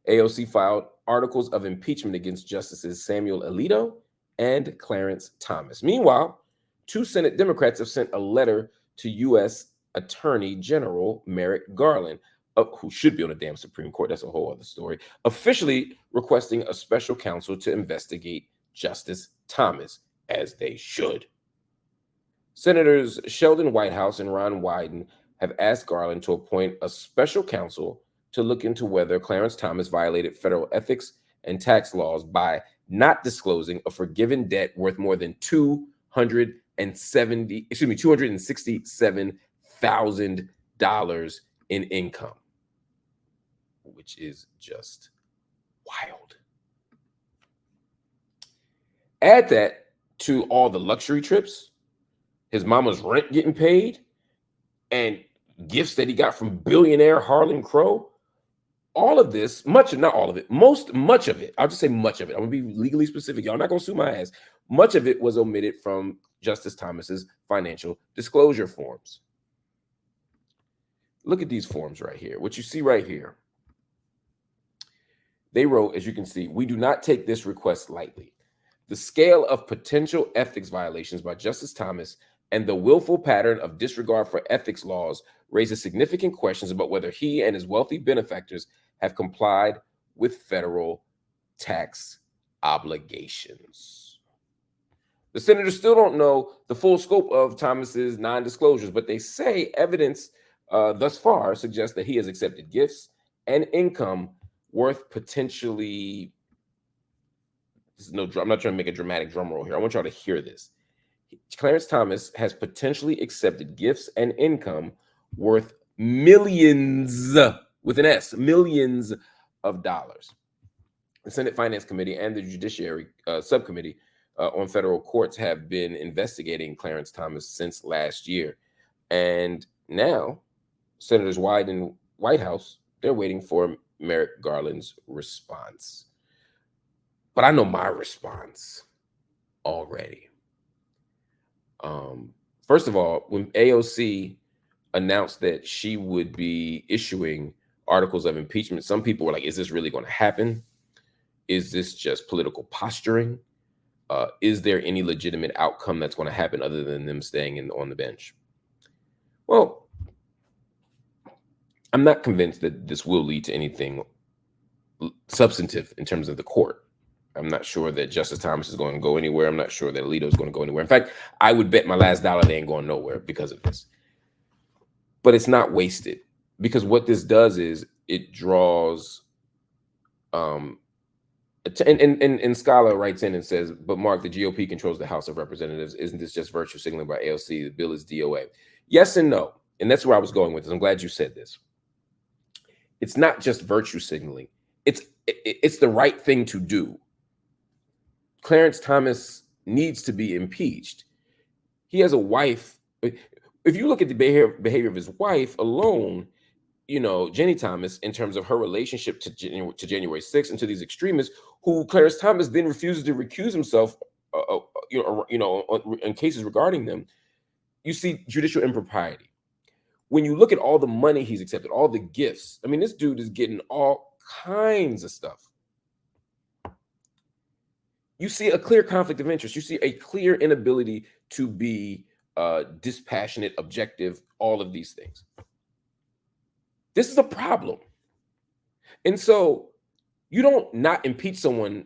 AOC filed articles of impeachment against Justices Samuel Alito and Clarence Thomas. Meanwhile, two Senate Democrats have sent a letter to U.S. Attorney General Merrick Garland, who should be on the damn Supreme Court, that's a whole other story, officially requesting a special counsel to investigate Justice Thomas, as they should. Senators Sheldon Whitehouse and Ron Wyden have asked Garland to appoint a special counsel to look into whether Clarence Thomas violated federal ethics and tax laws by not disclosing a forgiven debt worth more than $267,000 in income, which is just wild. Add that to all the luxury trips, his mama's rent getting paid, and gifts that he got from billionaire Harlan Crow. All of this, much of it, I'll just say much of it. I'm gonna be legally specific. Y'all not gonna sue my ass. Much of it was omitted from Justice Thomas's financial disclosure forms. Look at these forms right here. What you see right here. They wrote, as you can see, we do not take this request lightly. The scale of potential ethics violations by Justice Thomas and the willful pattern of disregard for ethics laws raises significant questions about whether he and his wealthy benefactors have complied with federal tax obligations. The senators still don't know the full scope of Thomas's non-disclosures, but they say evidence thus far suggests that he has accepted gifts and income worth potentially, I'm not trying to make a dramatic drum roll here. I want y'all to hear this. Clarence Thomas has potentially accepted gifts and income worth millions, with an S, millions of dollars. The Senate Finance Committee and the Judiciary Subcommittee on Federal Courts have been investigating Clarence Thomas since last year. And now, Senators Wyden and Whitehouse, they're waiting for Merrick Garland's response. But I know my response already. First of all, when AOC announced that she would be issuing articles of impeachment, some people were like, is this really going to happen? Is this just political posturing? Is there any legitimate outcome that's going to happen other than them staying on the bench? Well, I'm not convinced that this will lead to anything substantive in terms of the court. I'm not sure that Justice Thomas is going to go anywhere. I'm not sure that Alito is going to go anywhere. In fact, I would bet my last dollar they ain't going nowhere because of this. But it's not wasted, because what this does is it draws, and Scholar writes in and says, but Mark, the GOP controls the House of Representatives. Isn't this just virtue signaling by AOC? The bill is DOA. Yes and no. And that's where I was going with this. I'm glad you said this. It's not just virtue signaling. It's the right thing to do. Clarence Thomas needs to be impeached. He has a wife. If you look at the behavior of his wife alone, Jenny Thomas, in terms of her relationship to January 6th and to these extremists, who Clarence Thomas then refuses to recuse himself, in cases regarding them, you see judicial impropriety. When you look at all the money he's accepted, all the gifts, I mean, this dude is getting all kinds of stuff. You see a clear conflict of interest. You see a clear inability to be dispassionate, objective, all of these things. This is a problem. And so you don't not impeach someone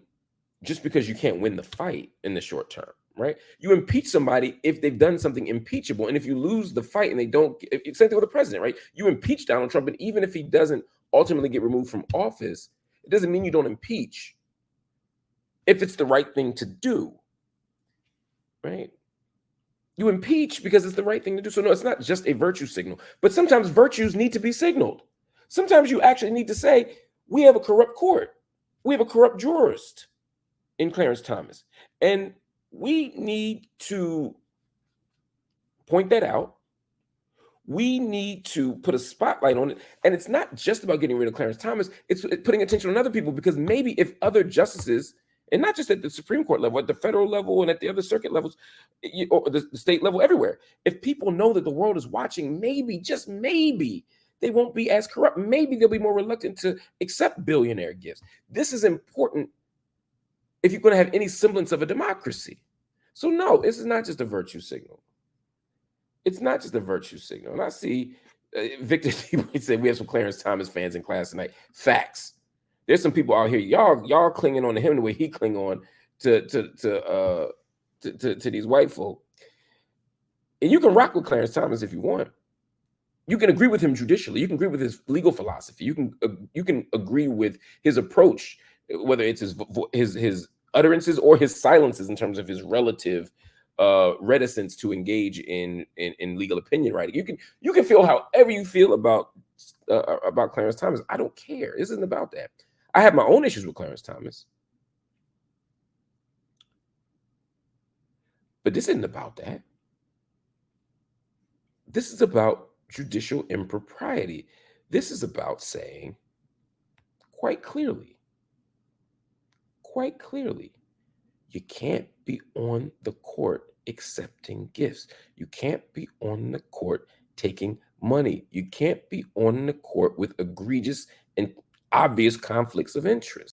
just because you can't win the fight in the short term, right? You impeach somebody if they've done something impeachable. And if you lose the fight and they don't, it's same thing with the president, right? You impeach Donald Trump, and even if he doesn't ultimately get removed from office, it doesn't mean you don't impeach if it's the right thing to do, right? You impeach because it's the right thing to do. So no, it's not just a virtue signal, but sometimes virtues need to be signaled. Sometimes you actually need to say, we have a corrupt court. We have a corrupt jurist in Clarence Thomas. And we need to point that out. We need to put a spotlight on it. And it's not just about getting rid of Clarence Thomas. It's putting attention on other people, because maybe if other justices, and not just at the Supreme Court level, at the federal level and at the other circuit levels, or the state level, everywhere, if people know that the world is watching, maybe, just maybe, they won't be as corrupt. Maybe they'll be more reluctant to accept billionaire gifts. This is important if you're going to have any semblance of a democracy. So no, this is not just a virtue signal. It's not just a virtue signal. And I see Victor said we have some Clarence Thomas fans in class tonight. Facts. There's some people out here, y'all clinging on to him the way he cling on to these white folk. And you can rock with Clarence Thomas if you want. You can agree with him judicially. You can agree with his legal philosophy. You can agree with his approach, whether it's his utterances or his silences in terms of his relative reticence to engage in legal opinion writing. You can feel however you feel about Clarence Thomas. I don't care. This isn't about that. I have my own issues with Clarence Thomas, but this isn't about that. This is about judicial impropriety. This is about saying quite clearly, you can't be on the court accepting gifts. You can't be on the court taking money. You can't be on the court with egregious and obvious conflicts of interest.